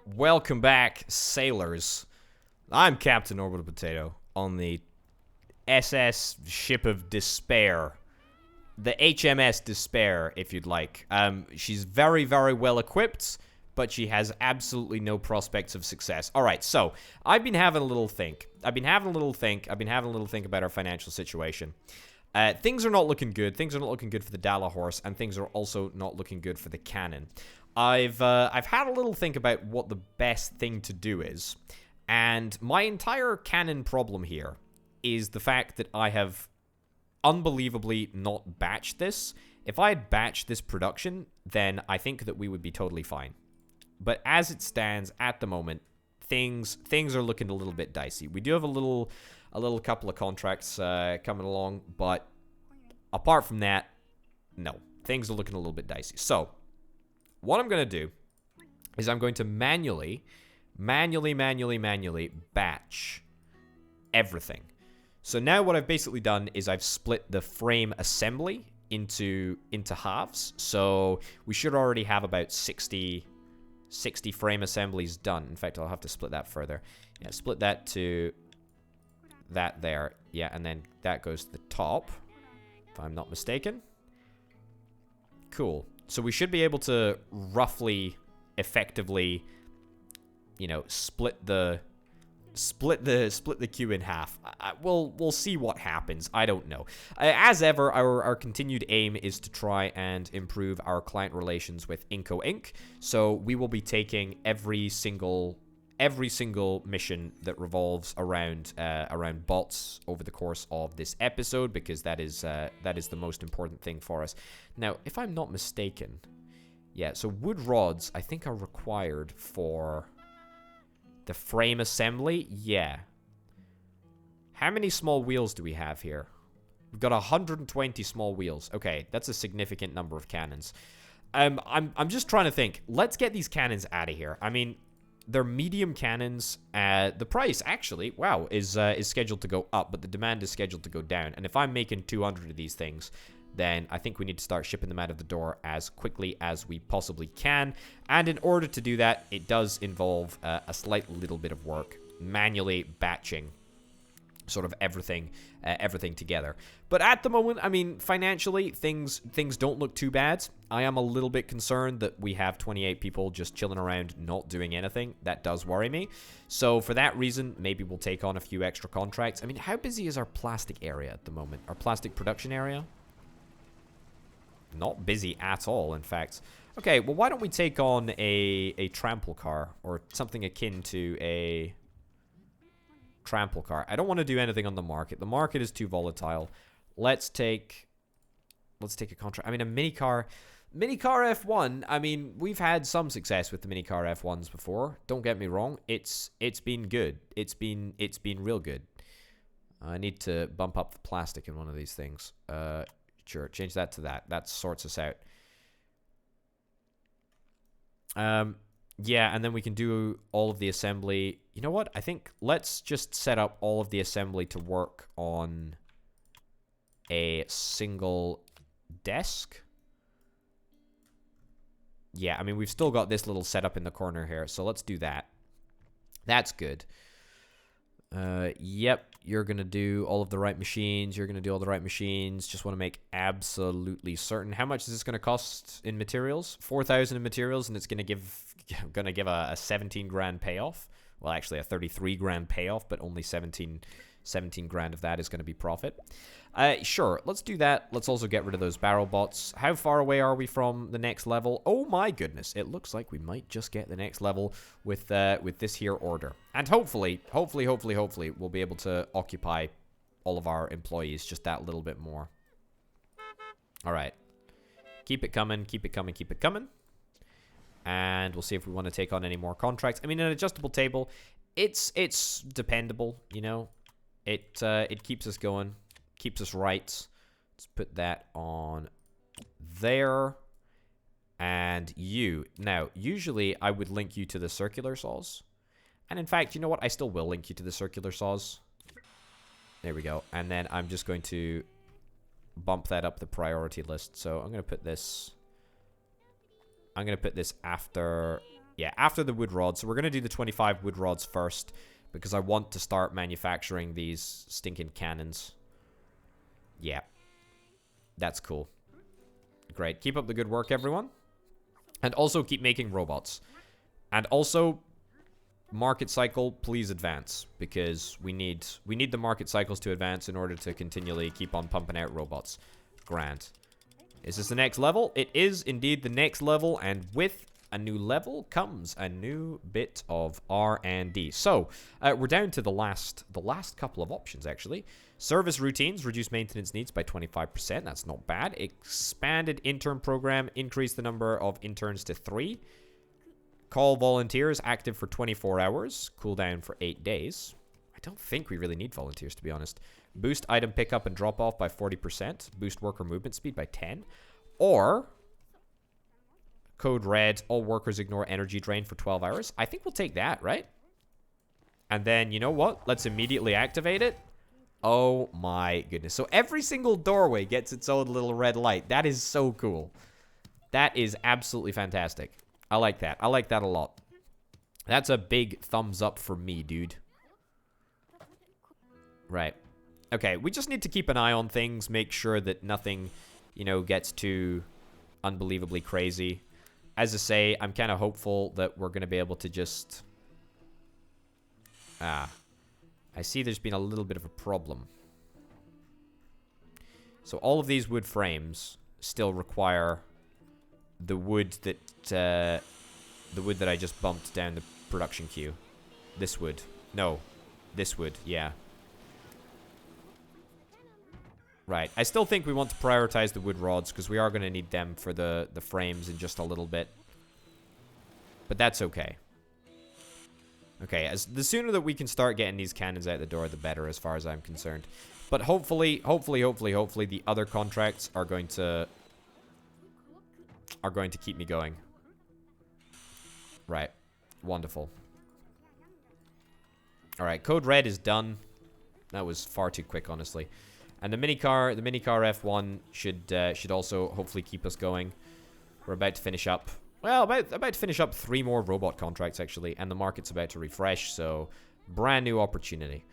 Welcome back, sailors. I'm Captain Orbital Potato on the SS Ship of Despair. The HMS Despair, if you'd like. She's very, very well equipped, but she has absolutely no prospects of success. Alright, so, I've been having a little think. I've been having a little think about our financial situation. Things are not looking good. Things are not looking good for the Dala Horse, and things are also not looking good for the cannon. I've had a little think about what the best thing to do is, and my entire cannon problem here is the fact that I have unbelievably not batched this. If I had batched this production, then I think that we would be totally fine. But as it stands at the moment, things are looking a little bit dicey. We do have a little couple of contracts coming along, but apart from that, no, things are looking a little bit dicey. So what I'm going to do is I'm going to manually batch everything. So now what I've basically done is I've split the frame assembly into halves. So we should already have about 60 frame assemblies done. In fact, I'll have to split that further. Yeah, split that to that there. Yeah, and then that goes to the top, if I'm not mistaken. Cool. So we should be able to roughly, effectively, you know, split the queue in half. We'll see what happens. I don't know. As ever, our continued aim is to try and improve our client relations with Inco Inc. So we will be taking every single mission that revolves around bots over the course of this episode, because that is the most important thing for us. Now, if I'm not mistaken, yeah, so wood rods I think are required for the frame assembly. Yeah. How many small wheels do we have here? We've got 120 small wheels. Okay, that's a significant number of cannons. I'm just trying to think. Let's get these cannons out of here. I mean, they're medium cannons. The price, actually, wow, is scheduled to go up, but the demand is scheduled to go down. And if I'm making 200 of these things, then I think we need to start shipping them out of the door as quickly as we possibly can. And in order to do that, it does involve a slight little bit of work, manually batching sort of everything together. But at the moment, I mean, financially, things don't look too bad. I am a little bit concerned that we have 28 people just chilling around not doing anything. That does worry me. So for that reason, maybe we'll take on a few extra contracts. I mean, how busy is our plastic area at the moment? Our plastic production area? Not busy at all, in fact. Okay, well, why don't we take on a trample car, or something akin to a trample car. I don't want to do anything on the market. The market is too volatile. Let's take a contract. I mean, a minicar F1. I mean, we've had some success with the minicar F1s before. Don't get me wrong. It's been good. It's been real good. I need to bump up the plastic in one of these things. Sure, change that to that. That sorts us out. Yeah, and then we can do all of the assembly. You know what? I think let's just set up all of the assembly to work on a single desk. Yeah, I mean, we've still got this little setup in the corner here, so let's do that. That's good. Yep, you're gonna do all of the right machines. You're gonna do all the right machines. Just want to make absolutely certain. How much is this gonna cost in materials? 4,000 in materials, and it's gonna give a 17 grand payoff. Well, actually, a 33 grand payoff, but only 17 grand of that is gonna be profit. Sure, let's do that. Let's also get rid of those barrel bots. How far away are we from the next level? Oh my goodness, it looks like we might just get the next level with this here order. And hopefully, we'll be able to occupy all of our employees just that little bit more. All right. Keep it coming, keep it coming, keep it coming. And we'll see if we want to take on any more contracts. I mean, an adjustable table, it's dependable, you know. It keeps us going. Keeps us right. Let's put that on there. And you. Now, usually I would link you to the circular saws. And in fact, you know what? I still will link you to the circular saws. There we go. And then I'm just going to bump that up the priority list. So I'm going to put this after Yeah, after the wood rods. So we're going to do the 25 wood rods first, because I want to start manufacturing these stinking cannons. Yeah. That's cool. Great. Keep up the good work, everyone. And also keep making robots. And also, market cycle, please advance. Because we need the market cycles to advance in order to continually keep on pumping out robots. Grand. Is this the next level? It is indeed the next level. And with a new level comes a new bit of R&D. So, we're down to the last couple of options, actually. Service routines, reduce maintenance needs by 25%. That's not bad. Expanded intern program, increase the number of interns to 3. Call volunteers, active for 24 hours. Cooldown for 8 days. I don't think we really need volunteers, to be honest. Boost item pickup and drop off by 40%. Boost worker movement speed by 10. Or, code red, all workers ignore energy drain for 12 hours. I think we'll take that, right? And then, you know what? Let's immediately activate it. Oh my goodness. So every single doorway gets its own little red light. That is so cool. That is absolutely fantastic. I like that. I like that a lot. That's a big thumbs up for me, dude. Right. Okay, we just need to keep an eye on things, make sure that nothing, you know, gets too unbelievably crazy. As I say, I'm kind of hopeful that we're going to be able to just... I see there's been a little bit of a problem. So all of these wood frames still require the wood that I just bumped down the production queue. This wood. No. This wood, yeah. Right. I still think we want to prioritize the wood rods because we are going to need them for the frames in just a little bit. But that's okay. Okay, the sooner that we can start getting these cannons out the door, the better as far as I'm concerned. But hopefully, the other contracts are going to keep me going. Right. Wonderful. Alright, code red is done. That was far too quick, honestly. And the minicar F1 should also hopefully keep us going. We're about to finish up. Well, about to finish up 3 more robot contracts, actually. And the market's about to refresh, so... brand new opportunity.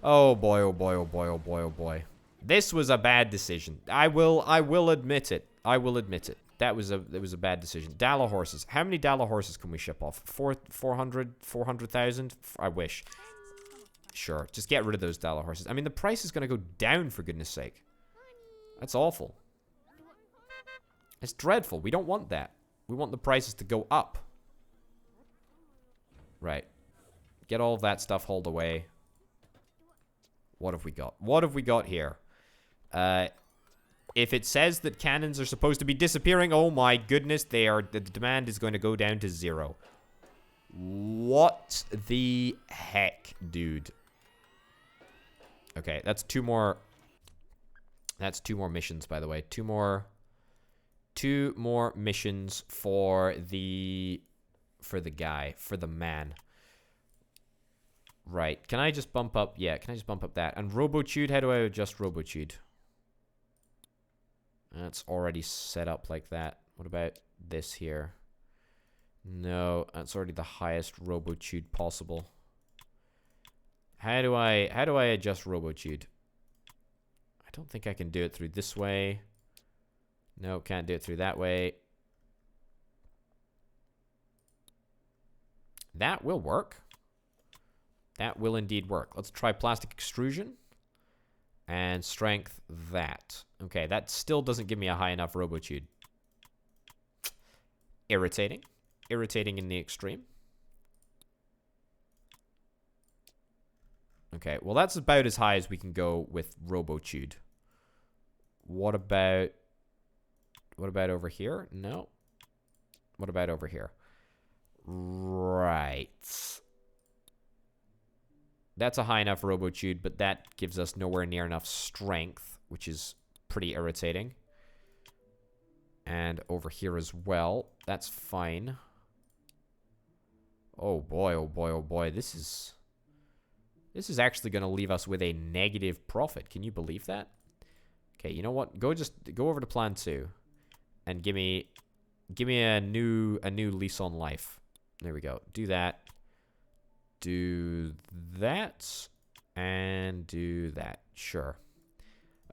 Oh boy, oh boy, oh boy, oh boy, oh boy. This was a bad decision. I will admit it. I will admit it. It was a bad decision. Dala horses. How many Dala horses can we ship off? 400,000? I wish. Sure, just get rid of those Dala horses. I mean, the price is going to go down, for goodness sake. That's awful. It's dreadful. We don't want that. We want the prices to go up. Right. Get all of that stuff hauled away. What have we got? What have we got here? If it says that cannons are supposed to be disappearing, oh my goodness, the demand is going to go down to 0. What the heck, dude? Okay, that's 2 more. That's 2 more missions, by the way. 2 more missions for the man. Right. Can I just bump up? Yeah, can I just bump up that? And RoboTude, how do I adjust RoboTude? That's already set up like that. What about this here? No, that's already the highest RoboTude possible. How do I adjust RoboTude? I don't think I can do it through this way. No, can't do it through that way. That will work. That will indeed work. Let's try plastic extrusion. And strength that. Okay, that still doesn't give me a high enough RoboTude. Irritating. Irritating in the extreme. Okay, well that's about as high as we can go with RoboTude. What about over here? No. What about over here? Right. That's a high enough RoboTude, but that gives us nowhere near enough strength, which is pretty irritating. And over here as well. That's fine. Oh boy, oh boy, oh boy. This is actually going to leave us with a negative profit. Can you believe that? Okay, you know what? Go over to plan 2 and give me a new lease on life. There we go. Do that. Do that. And do that. Sure.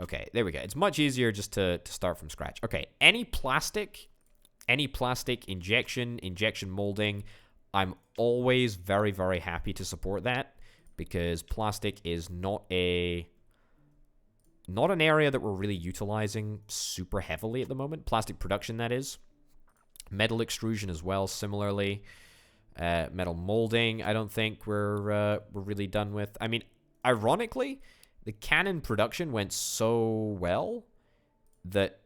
Okay, there we go. It's much easier just to start from scratch. Okay, any plastic injection molding, I'm always very, very happy to support that, because plastic is not an area that we're really utilizing super heavily at the moment. Plastic production, that is. Metal extrusion as well, similarly. Metal molding, I don't think we're really done with. I mean, ironically, the cannon production went so well that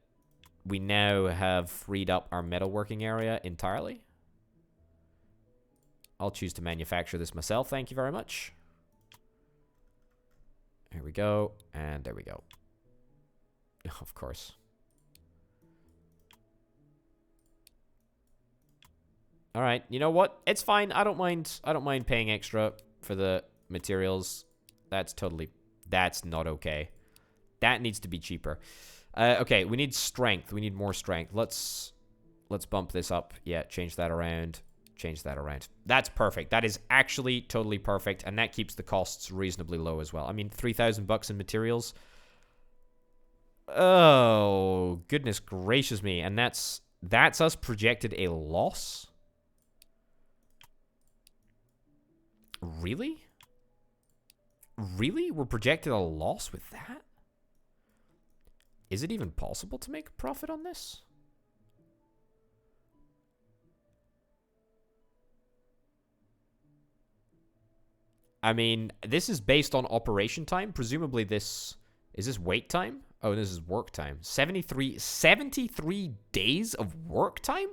we now have freed up our metalworking area entirely. I'll choose to manufacture this myself, thank you very much. There we go, and there we go. Of course. Alright, you know what? It's fine. I don't mind paying extra for the materials. That's not okay. That needs to be cheaper. Okay, we need strength. We need more strength. Let's bump this up. Yeah, change that around. Change that around. That's perfect. That is actually totally perfect, and that keeps the costs reasonably low as well. I mean, 3,000 bucks in materials. Oh, goodness gracious me. And that's us projected a loss? Really? Really? We're projected a loss with that? Is it even possible to make a profit on this? I mean, this is based on operation time. Presumably this... Is this wait time? Oh, this is work time. 73 days of work time?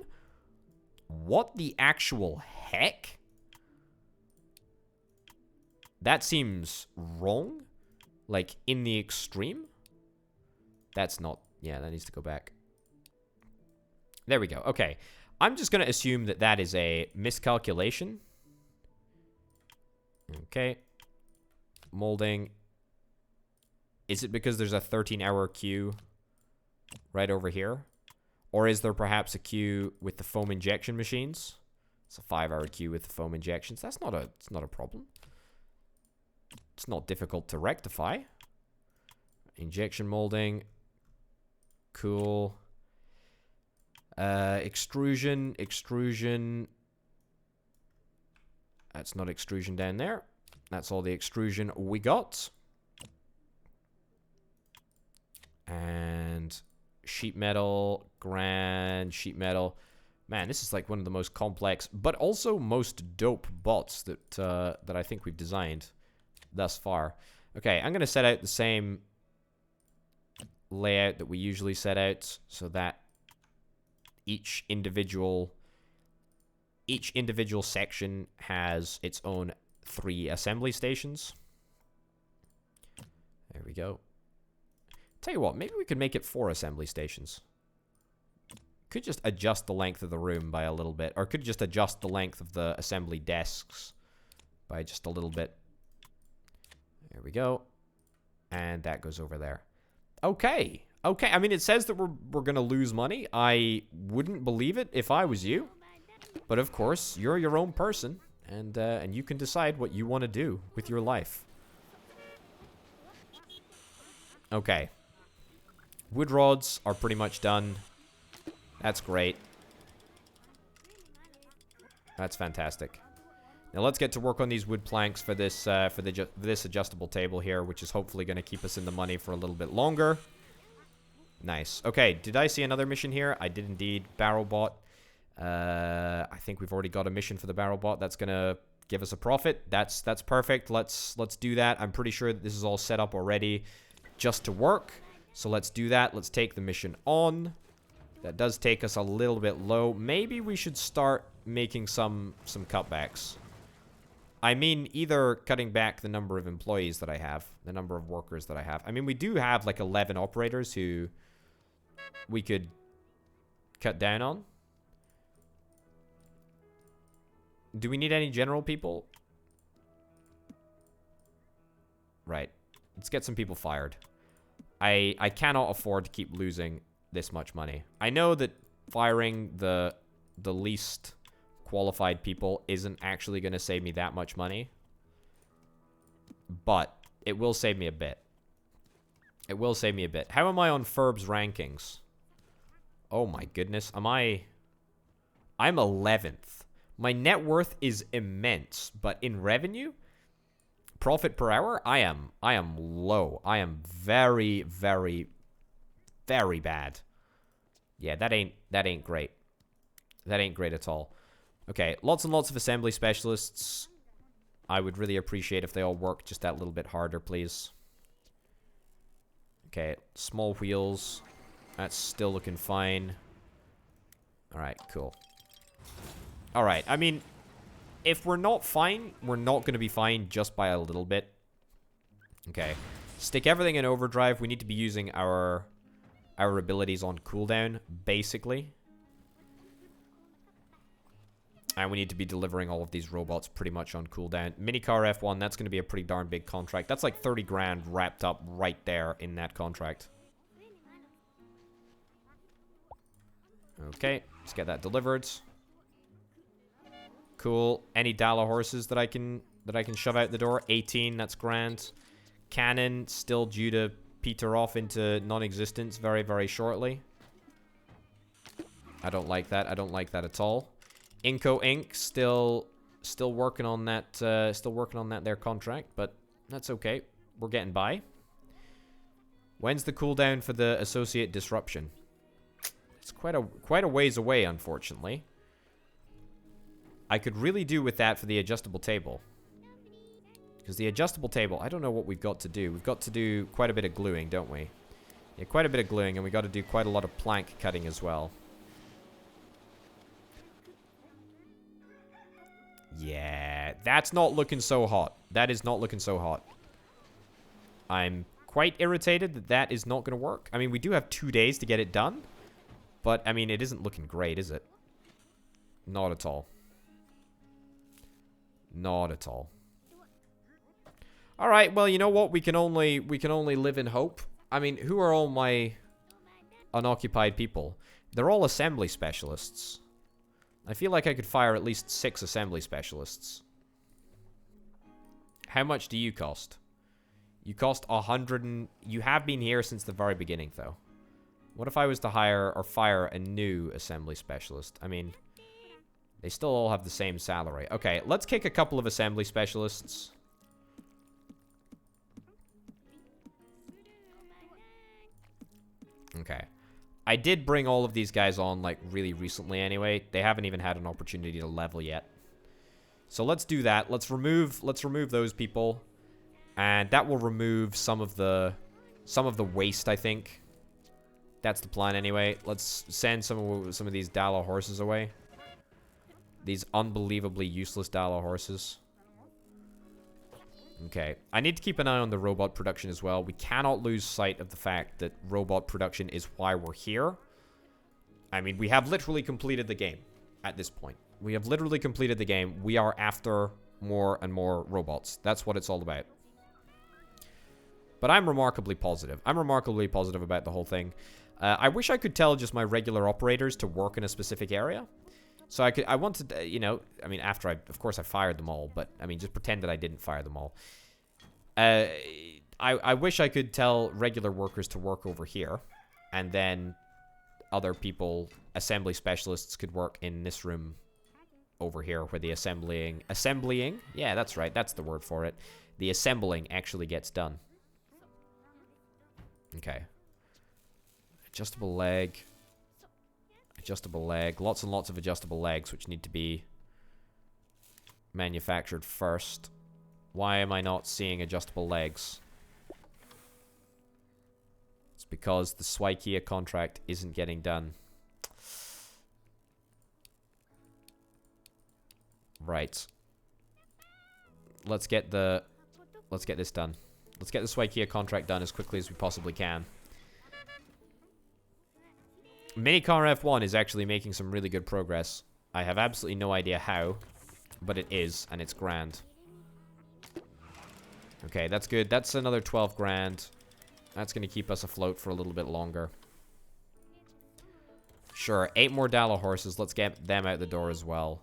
What the actual heck? That seems wrong. Like, in the extreme. That's not... Yeah, that needs to go back. There we go. Okay. I'm just going to assume that that is a miscalculation. Okay. Molding. Is it because there's a 13-hour queue right over here? Or is there perhaps a queue with the foam injection machines? It's a 5-hour queue with the foam injections. It's not a problem. It's not difficult to rectify. Injection molding. Cool. Extrusion. That's not extrusion down there. That's all the extrusion we got. And sheet metal, grand sheet metal. Man, this is like one of the most complex, but also most dope bots that I think we've designed thus far. Okay, I'm going to set out the same layout that we usually set out, so that each individual section has its own 3 assembly stations. There we go. Tell you what, maybe we could make it 4 assembly stations. Could just adjust the length of the room by a little bit, or could just adjust the length of the assembly desks by just a little bit. There we go. And that goes over there. Okay. Okay, I mean, it says that we're gonna lose money. I wouldn't believe it if I was you. But of course, you're your own person, and you can decide what you want to do with your life. Okay. Wood rods are pretty much done. That's great. That's fantastic. Now let's get to work on these wood planks for this this adjustable table here, which is hopefully going to keep us in the money for a little bit longer. Nice. Okay, did I see another mission here? I did indeed. Barrel bot. I think we've already got a mission for the barrel bot. That's gonna give us a profit. That's perfect. Let's do that. I'm pretty sure that this is all set up already just to work. So let's do that. Let's take the mission on. That does take us a little bit low. Maybe we should start making some cutbacks. I mean, either cutting back the number of employees that I have, the number of workers that I have. I mean, we do have like 11 operators who we could cut down on. Do we need any general people? Right. Let's get some people fired. I cannot afford to keep losing this much money. I know that firing the least qualified people isn't actually going to save me that much money. But it will save me a bit. It will save me a bit. How am I on Ferb's rankings? Oh my goodness. I'm 11th. My net worth is immense, but in revenue, profit per hour, I am low. I am very, very, very bad. Yeah, that ain't great. That ain't great at all. Okay, lots and lots of assembly specialists. I would really appreciate if they all work just that little bit harder, please. Okay, small wheels. That's still looking fine. Alright, cool. Alright, I mean, if we're not fine, we're not going to be fine just by a little bit. Okay. Stick everything in overdrive. We need to be using our abilities on cooldown, basically. And we need to be delivering all of these robots pretty much on cooldown. Minicar F1, that's going to be a pretty darn big contract. That's like 30 grand wrapped up right there in that contract. Okay, let's get that delivered. Cool. Any Dala horses that I can shove out the door? 18, that's grand. Cannon still due to peter off into non-existence very, very shortly. I don't like that. I don't like that at all. Inco Inc. still working on that. Their contract, but that's okay. We're getting by. When's the cooldown for the associate disruption? It's quite a ways away, unfortunately. I could really do with that for the adjustable table. Because the adjustable table, I don't know what we've got to do. We've got to do quite a bit of gluing, don't we? Yeah, quite a bit of gluing, and we got to do quite a lot of plank cutting as well. Yeah, that's not looking so hot. That is not looking so hot. I'm quite irritated that that is not going to work. I mean, we do have 2 days to get it done. But, I mean, it isn't looking great, is it? Not at all. Not at all. Alright, well, you know what? We can only live in hope. I mean, who are all my unoccupied people? They're all assembly specialists. I feel like I could fire at least 6 assembly specialists. How much do you cost? You cost 100 and... You have been here since the very beginning, though. What if I was to hire or fire a new assembly specialist? I mean, they still all have the same salary. Okay, let's kick a couple of assembly specialists. Okay. I did bring all of these guys on, like, really recently anyway. They haven't even had an opportunity to level yet. So let's do that. Let's remove those people. And that will remove some of the waste, I think. That's the plan anyway. Let's send some of these Dala horses away. These unbelievably useless Dala horses. Okay. I need to keep an eye on the robot production as well. We cannot lose sight of the fact that robot production is why we're here. I mean, we have literally completed the game at this point. We have literally completed the game. We are after more and more robots. That's what it's all about. But I'm remarkably positive. I'm remarkably positive about the whole thing. I wish I could tell just my regular operators to work in a specific area. So I wanted, you know, I mean, after of course I fired them all, but I mean, just pretend that I didn't fire them all. I wish I could tell regular workers to work over here, and then other people, assembly specialists, could work in this room over here where the assembling, yeah, that's right, that's the word for it. The assembling actually gets done. Okay. Adjustable leg. Adjustable leg. Lots and lots of adjustable legs, which need to be manufactured first. Why am I not seeing adjustable legs? It's because the Swikia contract isn't getting done. Right. Let's get this done. Let's get the Swikia contract done as quickly as we possibly can. Minicar F1 is actually making some really good progress. I have absolutely no idea how, but it is, and it's grand. Okay, that's good. That's another 12 grand. That's going to keep us afloat for a little bit longer. Sure, 8 more Dala horses. Let's get them out the door as well.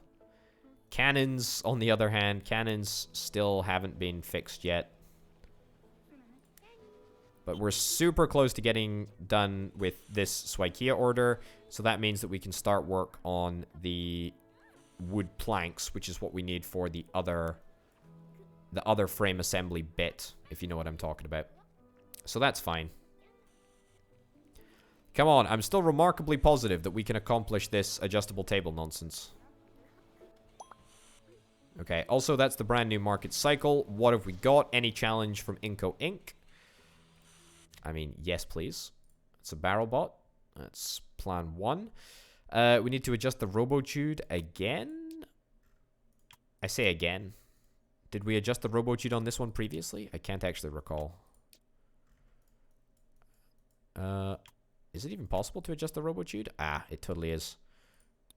Cannons, on the other hand, cannons still haven't been fixed yet. But we're super close to getting done with this Swikia order. So that means that we can start work on the wood planks, which is what we need for the other frame assembly bit, if you know what I'm talking about. So that's fine. Come on, I'm still remarkably positive that we can accomplish this adjustable table nonsense. Okay, also that's the brand new market cycle. What have we got? Any challenge from Inco Inc? I mean, yes, please. It's a barrel bot. That's plan 1. We need to adjust the RoboTude again. I say again. Did we adjust the RoboTude on this one previously? I can't actually recall. Is it even possible to adjust the RoboTude? Ah, it totally is.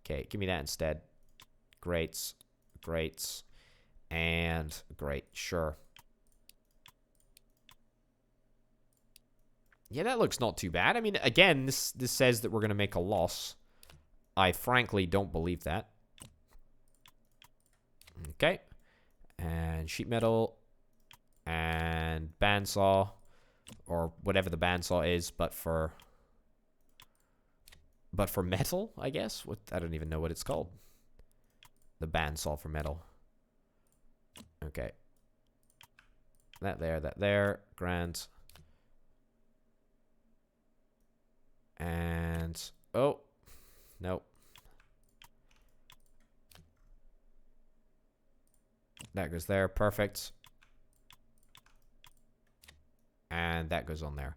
Okay, give me that instead. Great. Great. And great. Sure. Yeah, that looks not too bad. I mean, again, this says that we're going to make a loss. I frankly don't believe that. Okay. And sheet metal. And bandsaw. Or whatever the bandsaw is, but for metal, I guess. I don't even know what it's called. The bandsaw for metal. Okay. That there. Grand. And oh, nope. That goes there, perfect. And that goes on there.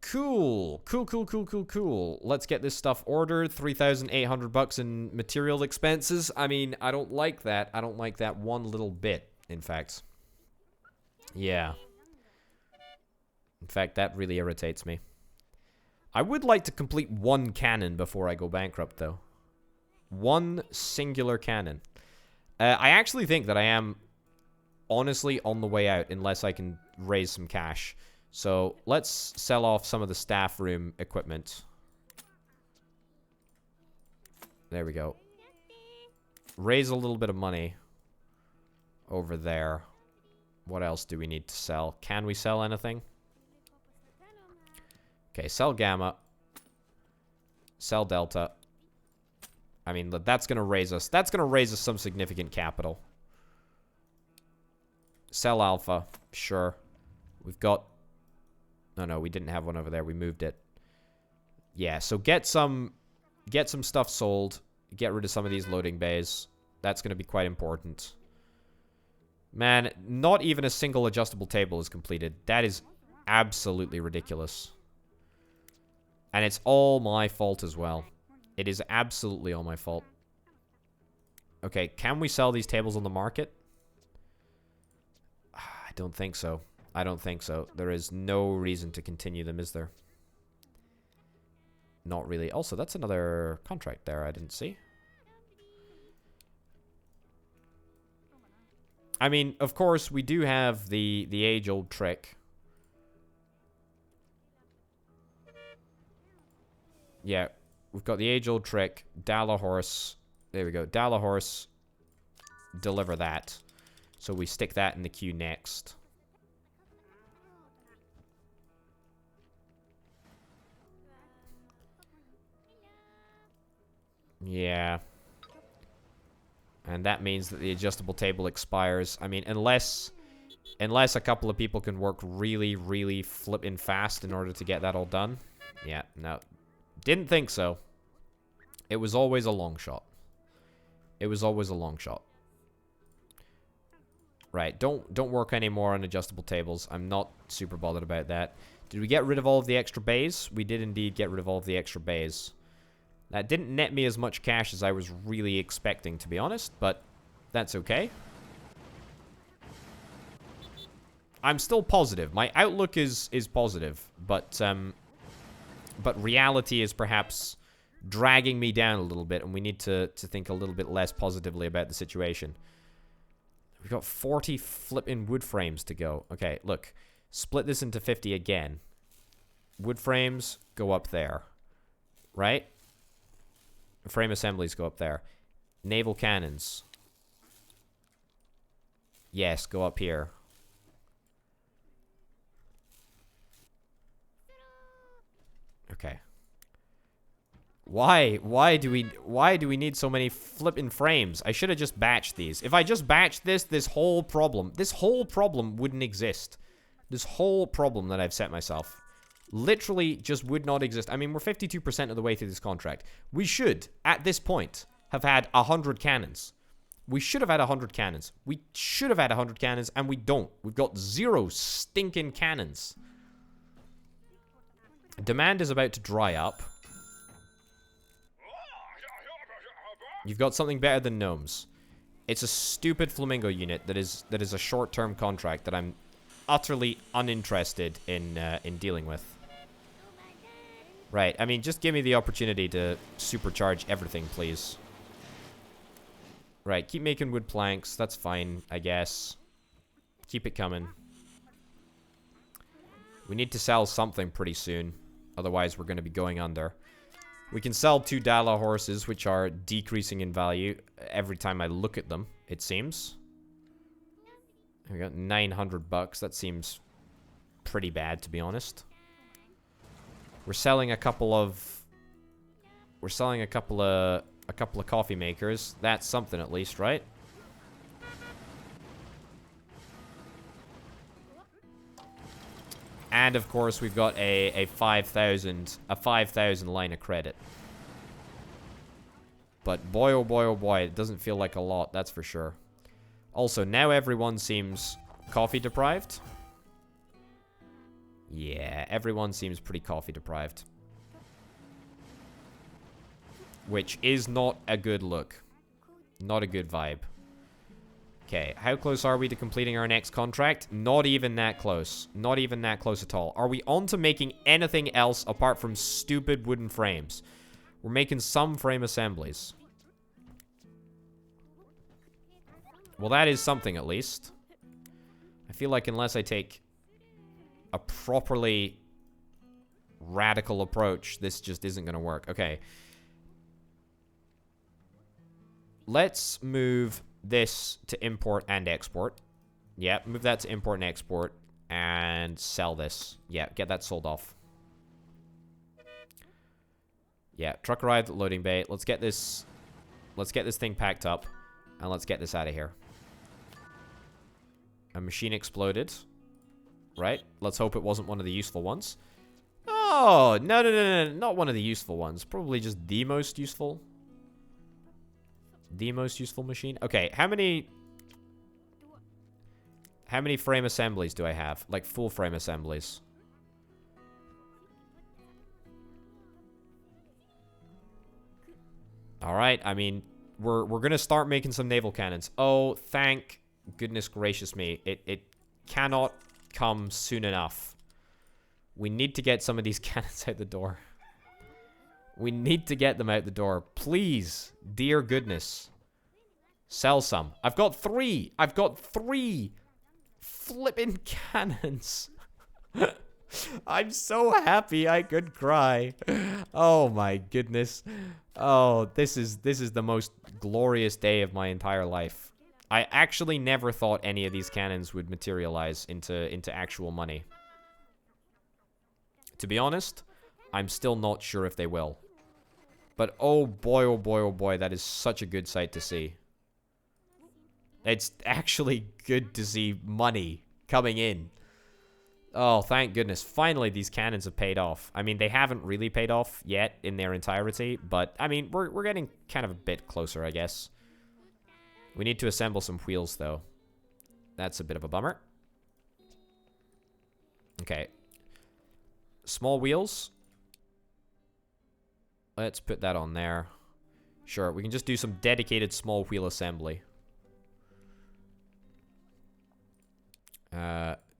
Cool. Cool. Let's get this stuff ordered. 3,800 bucks in material expenses. I mean, I don't like that. I don't like that one little bit, in fact. Yeah. In fact, that really irritates me. I would like to complete one cannon before I go bankrupt, though. One singular cannon. I actually think that I am honestly on the way out unless I can raise some cash. So let's sell off some of the staff room equipment. There we go. Raise a little bit of money over there. What else do we need to sell? Can we sell anything? Okay, sell Gamma. Sell Delta. I mean, that's going to raise us. That's going to raise us some significant capital. Sell Alpha. Sure. We've got... No, we didn't have one over there. We moved it. Yeah, so get some stuff sold. Get rid of some of these loading bays. That's going to be quite important. Man, not even a single adjustable table is completed. That is absolutely ridiculous. And it's all my fault as well. It is absolutely all my fault. Okay, can we sell these tables on the market? I don't think so. I don't think so. There is no reason to continue them, is there? Not really. Also, that's another contract there I didn't see. I mean, of course, we do have the age-old trick. Yeah, we've got the age-old trick. Dala horse. There we go. Dala horse. Deliver that. So we stick that in the queue next. Yeah. And that means that the adjustable table expires. I mean, unless a couple of people can work really, really flippin' fast in order to get that all done. Yeah, no. Didn't think so. It was always a long shot. It was always a long shot. Right, don't work anymore on adjustable tables. I'm not super bothered about that. Did we get rid of all of the extra bays? We did indeed get rid of all of the extra bays. That didn't net me as much cash as I was really expecting, to be honest, but that's okay. I'm still positive. My outlook is positive, but reality is perhaps dragging me down a little bit, and we need to think a little bit less positively about the situation. We've got 40 flipping wood frames to go. Okay, look. Split this into 50 again. Wood frames go up there. Right? Frame assemblies go up there. Naval cannons. Yes, go up here. Okay. Why do we need so many flippin' frames? I should have just batched these. If I just batched this whole problem wouldn't exist. This whole problem that I've set myself literally just would not exist. I mean, we're 52% of the way through this contract. We should, at this point, have had 100 cannons. We should have had 100 cannons. We should have had 100 cannons, and we don't. We've got 0 stinking cannons. Demand is about to dry up. You've got something better than gnomes. It's a stupid flamingo unit that is a short-term contract that I'm utterly uninterested in dealing with. Right, I mean, just give me the opportunity to supercharge everything, please. Right, keep making wood planks. That's fine, I guess. Keep it coming. We need to sell something pretty soon. Otherwise, we're going to be going under. We can sell 2 Dala horses, which are decreasing in value every time I look at them, it seems. We got 900 bucks. That seems pretty bad, to be honest. We're selling a couple of coffee makers. That's something at least, right? And of course, we've got a 5,000 line of credit. But boy, oh boy, oh boy, it doesn't feel like a lot, that's for sure. Also, now everyone seems coffee deprived. Yeah, everyone seems pretty coffee deprived. Which is not a good look. Not a good vibe. Okay, how close are we to completing our next contract? Not even that close. Not even that close at all. Are we on to making anything else apart from stupid wooden frames? We're making some frame assemblies. Well, that is something at least. I feel like unless I take a properly radical approach, this just isn't going to work. Okay. Let's move this to import and export. Yeah, move that to import and export. And sell this. Yeah, get that sold off. Yeah, truck ride, loading bay. Let's get this thing packed up. And let's get this out of here. A machine exploded. Right? Let's hope it wasn't one of the useful ones. Oh, no. Not one of the useful ones. Probably just the most useful. The most useful machine. Okay, how many frame assemblies do I have? Like full frame assemblies. Alright, I mean, we're gonna start making some naval cannons. Oh, thank goodness gracious me. It cannot come soon enough. We need to get some of these cannons out the door. We need to get them out the door. Please, dear goodness. Sell some. I've got 3. I've got 3 flipping cannons. I'm so happy I could cry. Oh my goodness. Oh, this is the most glorious day of my entire life. I actually never thought any of these cannons would materialize into actual money. To be honest, I'm still not sure if they will. But oh boy, oh boy, oh boy, that is such a good sight to see. It's actually good to see money coming in. Oh, thank goodness. Finally, these cannons have paid off. I mean, they haven't really paid off yet in their entirety, but, I mean, we're getting kind of a bit closer, I guess. We need to assemble some wheels, though. That's a bit of a bummer. Okay. Small wheels. Let's put that on there. Sure, we can just do some dedicated small wheel assembly.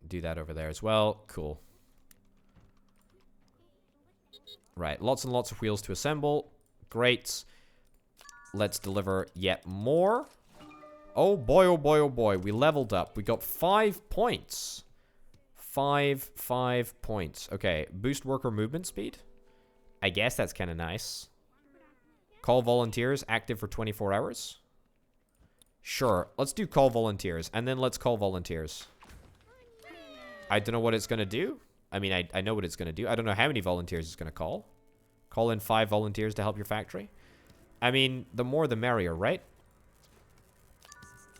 Do that over there as well. Cool. Right, lots and lots of wheels to assemble. Great. Let's deliver yet more. Oh boy, oh boy, oh boy. We leveled up. We got 5 points. 5 points. Okay, boost worker movement speed. I guess that's kind of nice. Call volunteers, active for 24 hours. Sure, let's do call volunteers, and then let's call volunteers. I don't know what it's going to do. I mean, I know what it's going to do. I don't know how many volunteers it's going to call. Call in 5 volunteers to help your factory. I mean, the more the merrier, right?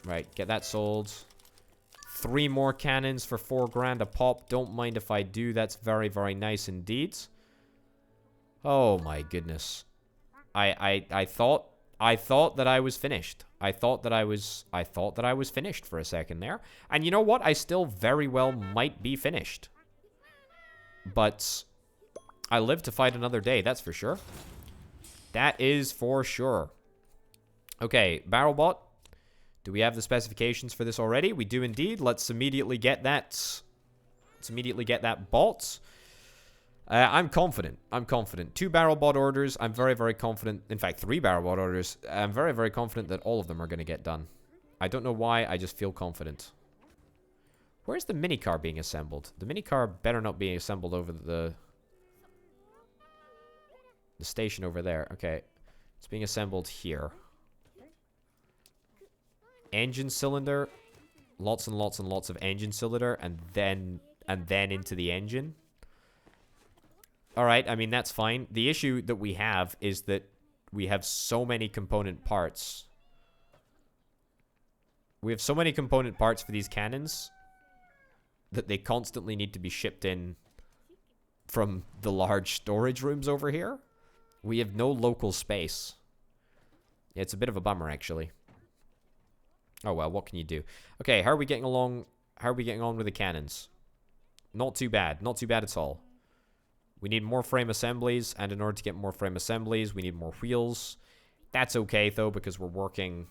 Right, get that sold. 3 more cannons for 4 grand a pop. Don't mind if I do. That's very, very nice indeed. Oh my goodness. I thought that I was finished. I thought that I was finished for a second there. And you know what? I still very well might be finished. But I live to fight another day, that's for sure. That is for sure. Okay, BarrelBot. Do we have the specifications for this already? We do indeed. Let's immediately get that. Let's immediately get that bot. I'm confident. 2 BarrelBot orders. I'm very, very confident. In fact, 3 BarrelBot orders. I'm very, very confident that all of them are going to get done. I don't know why. I just feel confident. Where's the minicar being assembled? The minicar better not be assembled over the station over there. Okay. It's being assembled here. Engine cylinder. Lots and lots and lots of engine cylinder. And then into the engine. Alright, I mean, that's fine. The issue that we have is that we have so many component parts. We have so many component parts for these cannons that they constantly need to be shipped in from the large storage rooms over here. We have no local space. Yeah, it's a bit of a bummer, actually. Oh, well, what can you do? Okay, how are we getting along? How are we getting on with the cannons? Not too bad. Not too bad at all. We need more frame assemblies, and in order to get more frame assemblies, we need more wheels. That's okay, though, because we're working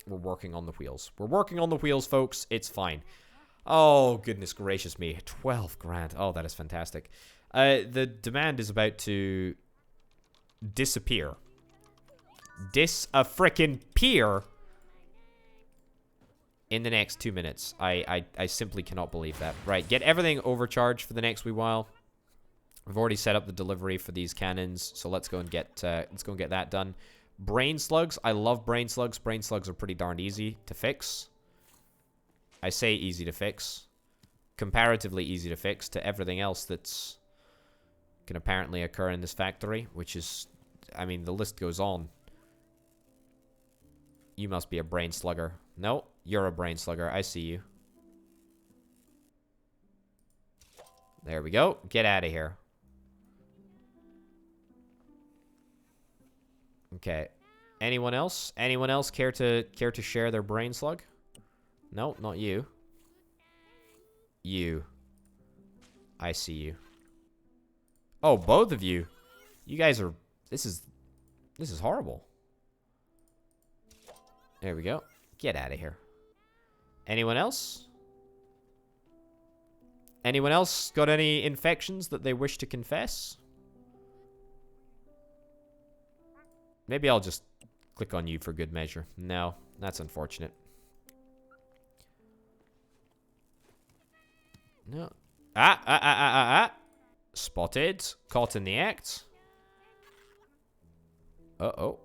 on the wheels. We're working on the wheels, folks. It's fine. Oh, goodness gracious me. 12 grand. Oh, that is fantastic. The demand is about to disappear. Dis-a-frickin-peer in the next 2 minutes. I simply cannot believe that. Right, get everything overcharged for the next wee while. We've already set up the delivery for these cannons, so let's go and get that done. Brain slugs. I love brain slugs. Brain slugs are pretty darn easy to fix. I say easy to fix. Comparatively easy to fix to everything else that's can apparently occur in this factory, which is, I mean, the list goes on. You must be a brain slugger. No, you're a brain slugger. I see you. There we go. Get out of here. Okay. Anyone else? Anyone else care to share their brain slug? No, not you. You. I see you. Oh, both of you. You guys are... This is horrible. There we go. Get out of here. Anyone else? Anyone else got any infections that they wish to confess? Maybe I'll just click on you for good measure. No, that's unfortunate. No. Spotted. Caught in the act. Uh-oh.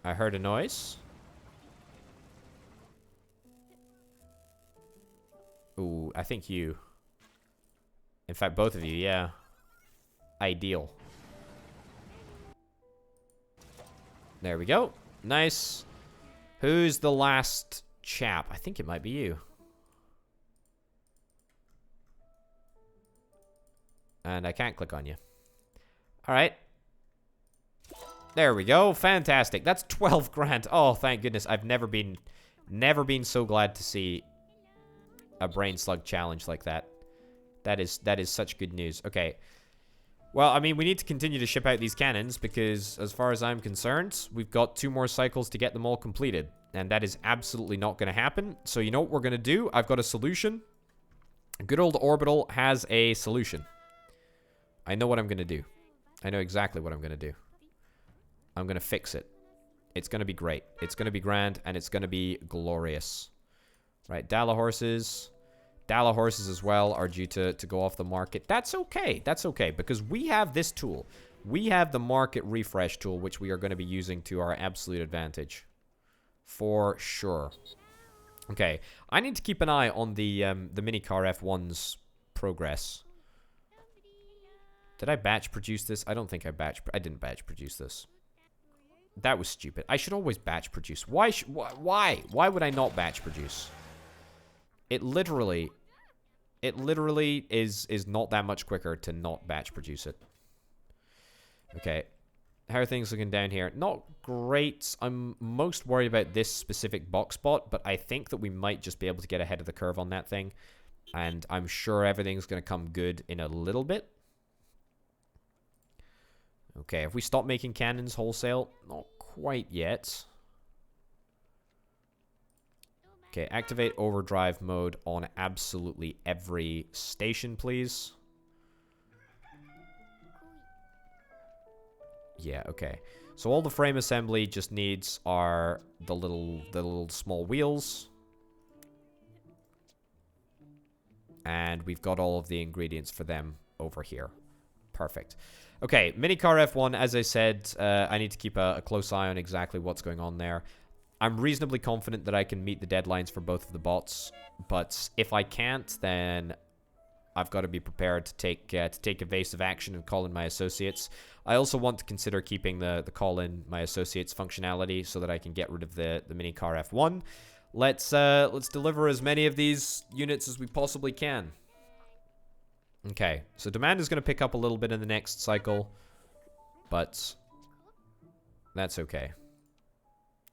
I heard a noise. Ooh, I think you. In fact, both of you, yeah. Ideal. There we go. Nice. Who's the last chap? I think it might be you. And I can't click on you. Alright. There we go. Fantastic. That's 12 grand. Oh, thank goodness. I've never been so glad to see a brain slug challenge like that. That is such good news. Okay. Well, I mean, we need to continue to ship out these cannons because, as far as I'm concerned, we've got 2 more cycles to get them all completed. And that is absolutely not going to happen. So you know what we're going to do? I've got a solution. Good old Orbital has a solution. I know what I'm going to do. I know exactly what I'm going to do. I'm going to fix it. It's going to be great. It's going to be grand, and it's going to be glorious. Right, Dala horses. Dala horses as well are due to go off the market. That's okay. That's okay, because we have this tool. We have the market refresh tool, which we are going to be using to our absolute advantage. For sure. Okay, I need to keep an eye on the minicar F1's progress. Did I batch produce this? I don't think I didn't batch produce this. That was stupid. I should always batch produce. Why? Why would I not batch produce? It literally is not that much quicker to not batch produce it. Okay. How are things looking down here? Not great. I'm most worried about this specific box spot, but I think that we might just be able to get ahead of the curve on that thing. And I'm sure everything's going to come good in a little bit. Okay, if we stop making cannons wholesale, not quite yet. Okay, activate overdrive mode on absolutely every station, please. Yeah, okay. So all the frame assembly just needs are the little small wheels. And we've got all of the ingredients for them over here. Perfect. Okay, minicar F1, as I said, I need to keep a close eye on exactly what's going on there. I'm reasonably confident that I can meet the deadlines for both of the bots, but if I can't, then I've got to be prepared to take evasive action and call in my associates. I also want to consider keeping the call in my associates functionality so that I can get rid of the minicar F1. Let's deliver as many of these units as we possibly can. Okay, so demand is going to pick up a little bit in the next cycle, but that's okay.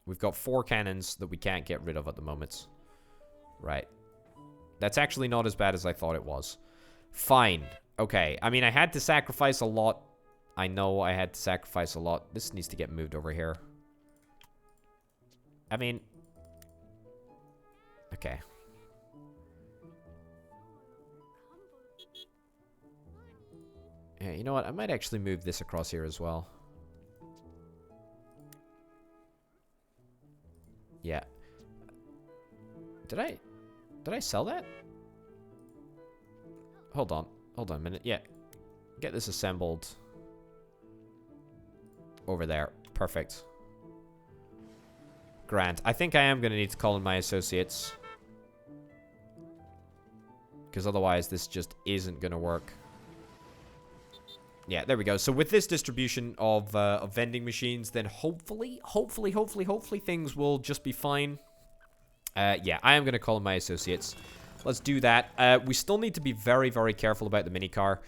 We've got 4 cannons that we can't get rid of at the moment. Right. That's actually not as bad as I thought it was. Fine. Okay, I mean, I had to sacrifice a lot. I know I had to sacrifice a lot. This needs to get moved over here. I mean... Okay. Yeah, you know what? I might actually move this across here as well. Yeah. Did I sell that? Hold on a minute. Yeah. Get this assembled over there. Perfect. Grand. I think I am going to need to call in my associates. Because otherwise this just isn't going to work. Yeah, there we go. So with this distribution of vending machines, then hopefully things will just be fine. Yeah, I am going to call in my associates. Let's do that. We still need to be very, very careful about the minicar.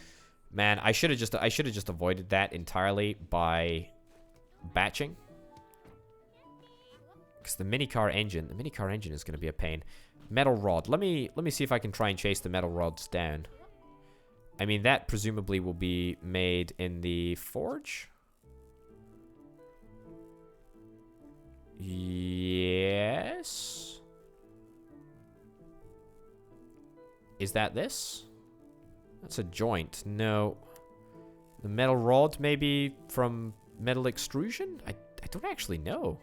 Man, I should have just avoided that entirely by batching. Because the minicar engine is going to be a pain. Metal rod. Let me see if I can try and chase the metal rods down. I mean, that presumably will be made in the forge. Yes. Is that this? That's a joint. No. The metal rod maybe from metal extrusion? I don't actually know.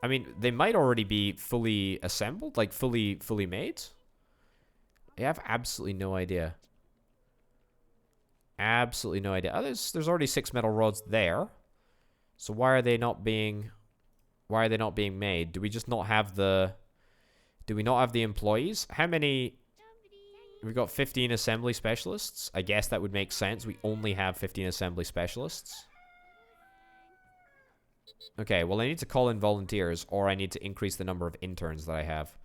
I mean, they might already be fully assembled, like fully made. I have absolutely no idea. Absolutely no idea. Oh, there's already 6 metal rods there. So why are they not being made? Do we just not have the employees? How many? We've got 15 assembly specialists. I guess that would make sense. We only have 15 assembly specialists. Okay, well, I need to call in volunteers, or I need to increase the number of interns that I have.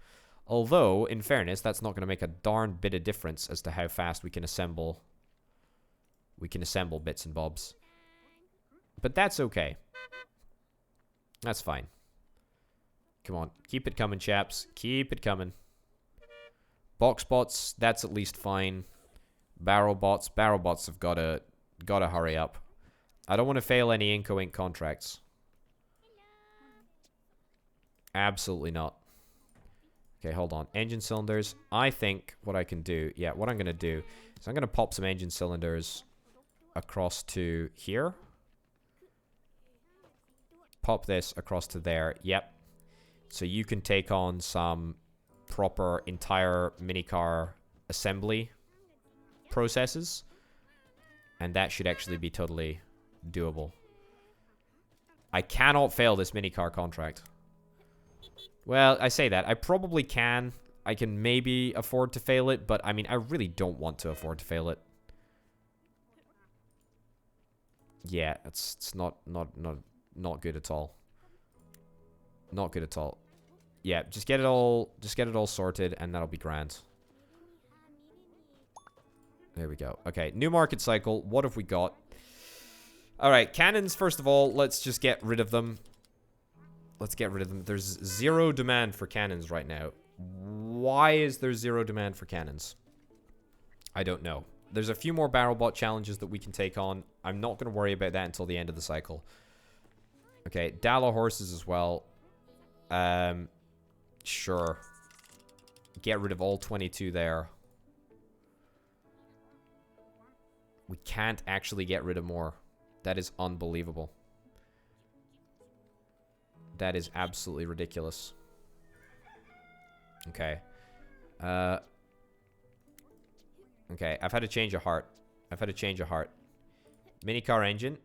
Although, in fairness, that's not going to make a darn bit of difference as to how fast we can assemble bits and bobs. But that's okay. That's fine. Come on, keep it coming, chaps. Keep it coming. Box bots, that's at least fine. Barrel bots have gotta hurry up. I don't want to fail any Inco Inc. contracts. Absolutely not. Okay, hold on. Engine cylinders. I think what I can do... Yeah, what I'm going to do is I'm going to pop some engine cylinders across to here. Pop this across to there. Yep. So you can take on some proper entire minicar assembly processes. And that should actually be totally doable. I cannot fail this mini car contract. Well, I say that. I probably can. I can maybe afford to fail it, but I mean, I really don't want to afford to fail it. Yeah, it's not good at all. Not good at all. Yeah, just get it all sorted and that'll be grand. There we go. Okay, new market cycle. What have we got? All right, cannons, first of all, let's just get rid of them. Let's get rid of them. There's zero demand for cannons right now. Why is there zero demand for cannons? I don't know. There's a few more barrel bot challenges that we can take on. I'm not going to worry about that until the end of the cycle. Okay, Dala horses as well. Sure. Get rid of all 22 there. We can't actually get rid of more. That is unbelievable. That is absolutely ridiculous. Okay. Okay, I've had a change of heart. Mini car engine.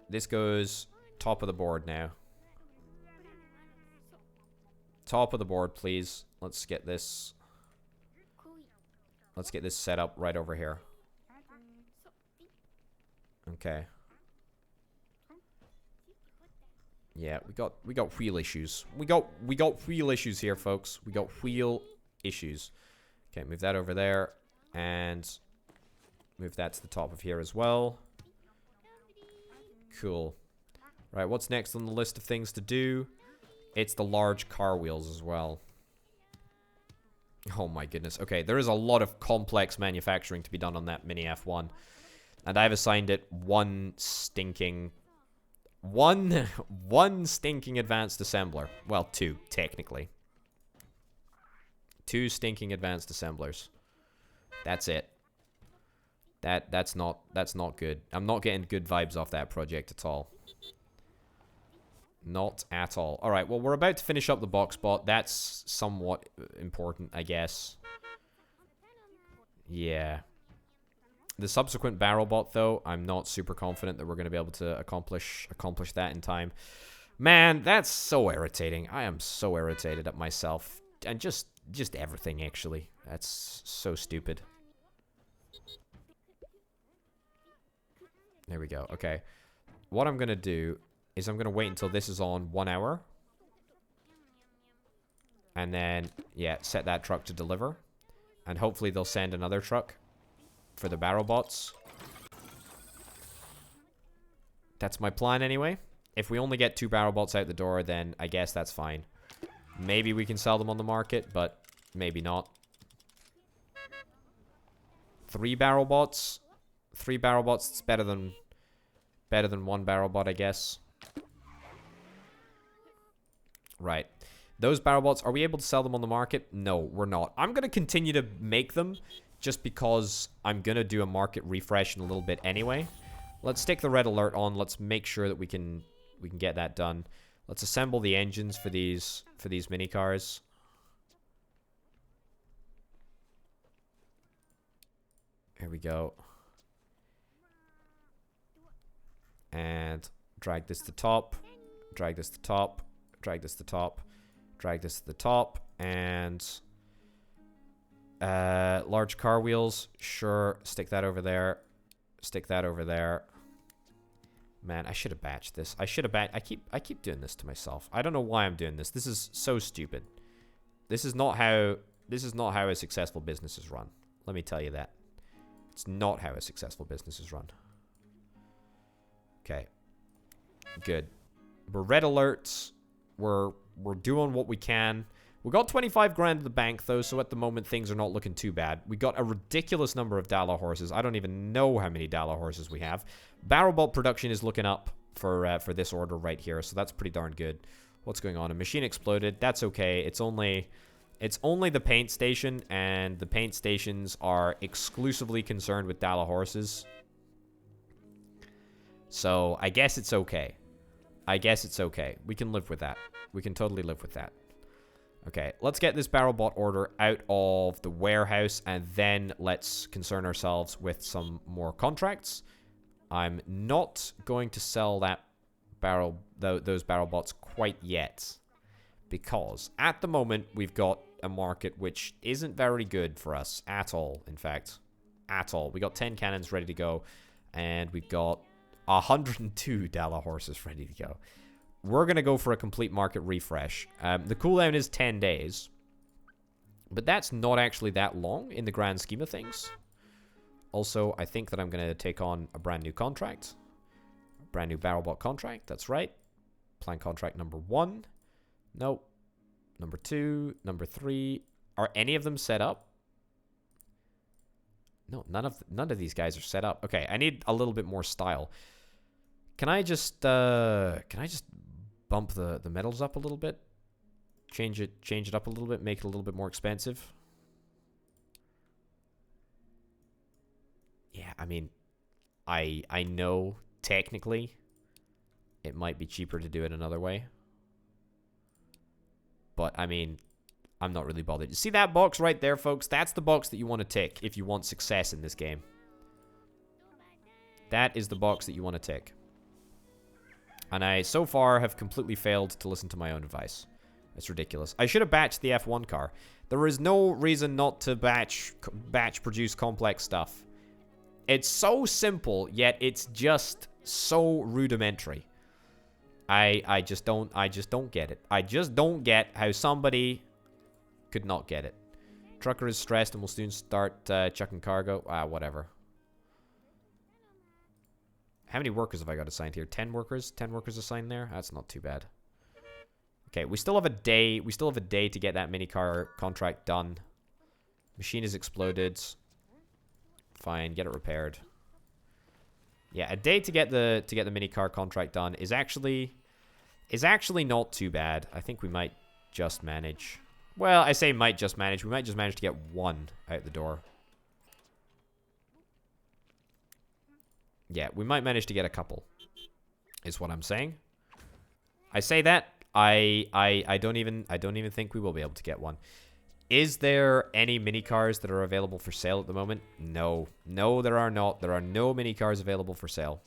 This goes top of the board now. Top of the board, please. Let's get this. Let's get this set up right over here. Okay. Yeah, we got wheel issues. We got wheel issues here, folks. We got wheel issues. Okay, move that over there. And move that to the top of here as well. Cool. Right, what's next on the list of things to do? It's the large car wheels as well. Oh my goodness. Okay, there is a lot of complex manufacturing to be done on that Mini F1. And I've assigned it one stinking advanced assembler. Well, two, technically. Two stinking advanced assemblers. That's it. That's not good. I'm not getting good vibes off that project at all. Not at all. Alright, well, we're about to finish up the box bot. That's somewhat important, I guess. Yeah. The subsequent barrel bot, though, I'm not super confident that we're going to be able to accomplish that in time. Man, that's so irritating. I am so irritated at myself. And just everything, actually. That's so stupid. There we go. Okay. What I'm going to do is I'm going to wait until this is on 1 hour. And then, yeah, set that truck to deliver. And hopefully they'll send another truck for the barrel bots. That's my plan anyway. If we only get 2 barrel bots out the door, then I guess that's fine. Maybe we can sell them on the market, but maybe not. 3 barrel bots. 3 barrel bots, it's better than 1 barrel bot, I guess. Right. Those barrel bots, are we able to sell them on the market? No, we're not. I'm going to continue to make them just because I'm going to do a market refresh in a little bit anyway. Let's stick the red alert on. Let's make sure that we can get that done. Let's assemble the engines for these mini cars. Here we go. And drag this to the top. Drag this to the top. Drag this to the top. Drag this to the top. And large car wheels. Sure. Stick that over there. Stick that over there. Man, I should have batched this. I keep doing this to myself. I don't know why I'm doing this. This is so stupid. This is not how a successful business is run. Let me tell you that. It's not how a successful business is run. Okay. Good. We're red alerts. We're doing what we can. We got 25 grand in the bank, though, so at the moment, things are not looking too bad. We got a ridiculous number of Dala horses. I don't even know how many Dala horses we have. Barrel bolt production is looking up for this order right here, so that's pretty darn good. What's going on? A machine exploded. That's okay. It's only the paint station, and the paint stations are exclusively concerned with Dala horses. So, I guess it's okay. I guess it's okay. We can live with that. We can totally live with that. Okay, let's get this barrel bot order out of the warehouse, and then let's concern ourselves with some more contracts. I'm not going to sell those barrel bots quite yet, because at the moment we've got a market which isn't very good for us at all. In fact, at all. We got 10 cannons ready to go, and we've got 102 Dala horses ready to go. We're going to go for a complete market refresh. The cooldown is 10 days. But that's not actually that long in the grand scheme of things. Also, I think that I'm going to take on a brand new contract. A brand new BarrelBot contract. That's right. Plan contract number 1. Nope. Number 2. Number 3. Are any of them set up? No, none of these guys are set up. Okay, I need a little bit more style. Can I just bump the metals up a little bit? Change it up a little bit, make it a little bit more expensive. Yeah, I mean, I know technically it might be cheaper to do it another way. But I mean, I'm not really bothered. You see that box right there, folks? That's the box that you want to tick if you want success in this game. That is the box that you want to tick. And I, so far, have completely failed to listen to my own advice. It's ridiculous. I should have batched the F1 car. There is no reason not to batch produce complex stuff. It's so simple, yet it's just so rudimentary. I just don't get it. I just don't get how somebody could not get it. Trucker is stressed and will soon start chucking cargo. Whatever. How many workers have I got assigned here? 10 workers? 10 workers assigned there? That's not too bad. Okay, we still have a day. We still have a day to get that minicar contract done. Machine has exploded. Fine, get it repaired. Yeah, a day to get the minicar contract done is actually not too bad. I think we might just manage. Well, I say might just manage. We might just manage to get one out the door. Yeah, we might manage to get a couple, is what I'm saying. I say that. I don't even think we will be able to get one. Is there any mini cars that are available for sale at the moment? No. No, there are not. There are no mini cars available for sale.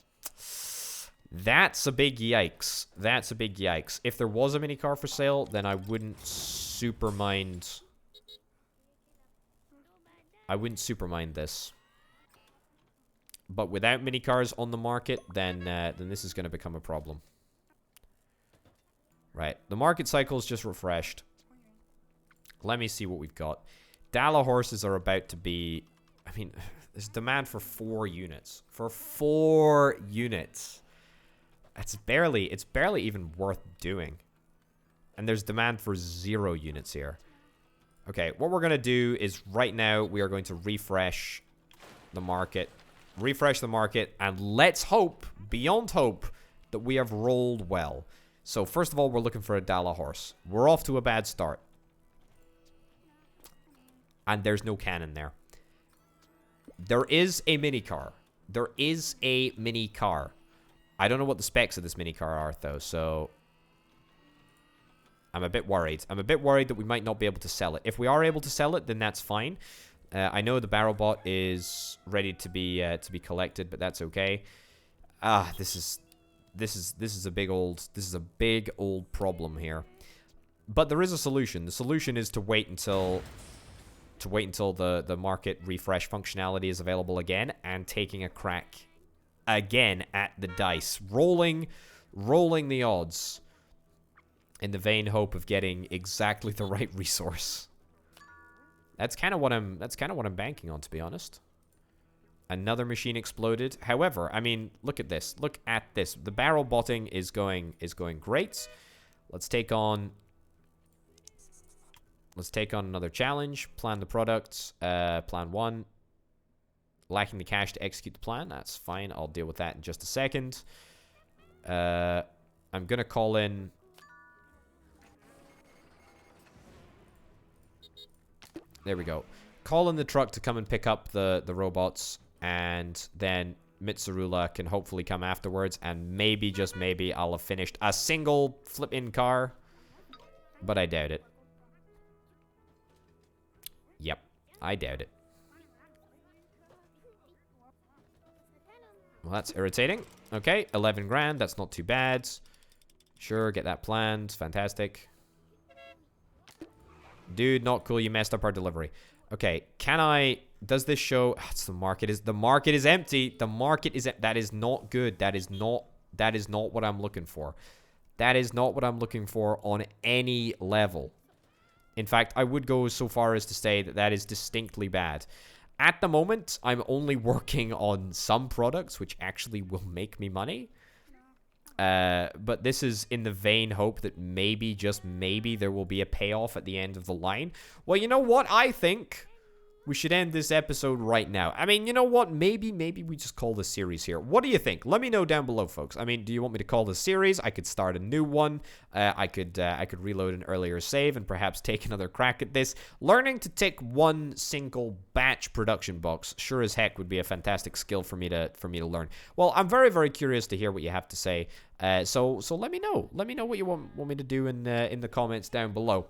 That's a big yikes. That's a big yikes. If there was a mini car for sale, then I wouldn't super mind. I wouldn't super mind this. But without mini cars on the market, then this is going to become a problem. Right. The market cycle is just refreshed. Let me see what we've got. Dala horses are about to be... I mean, there's demand for 4 units. For 4 units. It's barely even worth doing. And there's demand for 0 units here. Okay, what we're going to do is right now we are going to refresh the market. Refresh the market, and let's hope, beyond hope, that we have rolled well. So first of all, we're looking for a Dala horse. We're off to a bad start. And there's no cannon there. There is a mini car. There is a mini car. I don't know what the specs of this mini car are, though, so... I'm a bit worried. I'm a bit worried that we might not be able to sell it. If we are able to sell it, then that's fine. I know the BarrelBot is ready to be collected, but that's okay. This is a big old problem here. But there is a solution. The solution is to wait until the market refresh functionality is available again, and taking a crack again at the dice, rolling the odds in the vain hope of getting exactly the right resource. That's kind of what I'm banking on, to be honest. Another machine exploded. However, I mean, look at this. Look at this. The barrel botting is going great. Let's take on another challenge. Plan the product. Plan 1. Lacking the cash to execute the plan. That's fine. I'll deal with that in just a second. I'm gonna call in. There we go. Call in the truck to come and pick up the robots, and then Mitsurula can hopefully come afterwards, and maybe, just maybe, I'll have finished a single flip-in car, but I doubt it. Yep, I doubt it. Well, that's irritating. Okay, 11 grand. That's not too bad. Sure, get that planned. Fantastic. Dude, not cool. You messed up our delivery. Okay, can I... Does this show... It's the market is... The market is empty. The market is... That is not good. That is not what I'm looking for. That is not what I'm looking for on any level. In fact, I would go so far as to say that that is distinctly bad. At the moment, I'm only working on some products which actually will make me money. But this is in the vain hope that maybe, just maybe, there will be a payoff at the end of the line. Well, you know what? I think we should end this episode right now. I mean, you know what? Maybe we just call the series here. What do you think? Let me know down below, folks. I mean, do you want me to call the series? I could start a new one. I could reload an earlier save and perhaps take another crack at this. Learning to tick one single batch production box sure as heck would be a fantastic skill for me to learn. Well, I'm very, very curious to hear what you have to say. So let me know. Let me know what you want me to do in the comments down below.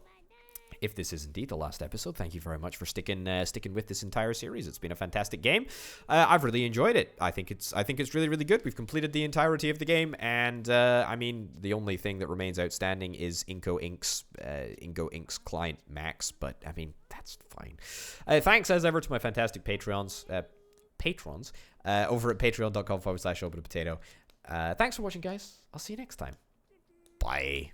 If this is indeed the last episode, thank you very much for sticking with this entire series. It's been a fantastic game. I've really enjoyed it. I think it's really, really good. We've completed the entirety of the game, and I mean, the only thing that remains outstanding is Inco Inc.'s client Max. But I mean, that's fine. Thanks as ever to my fantastic patrons over at patreon.com/openpotato. Thanks for watching, guys. I'll see you next time. Bye.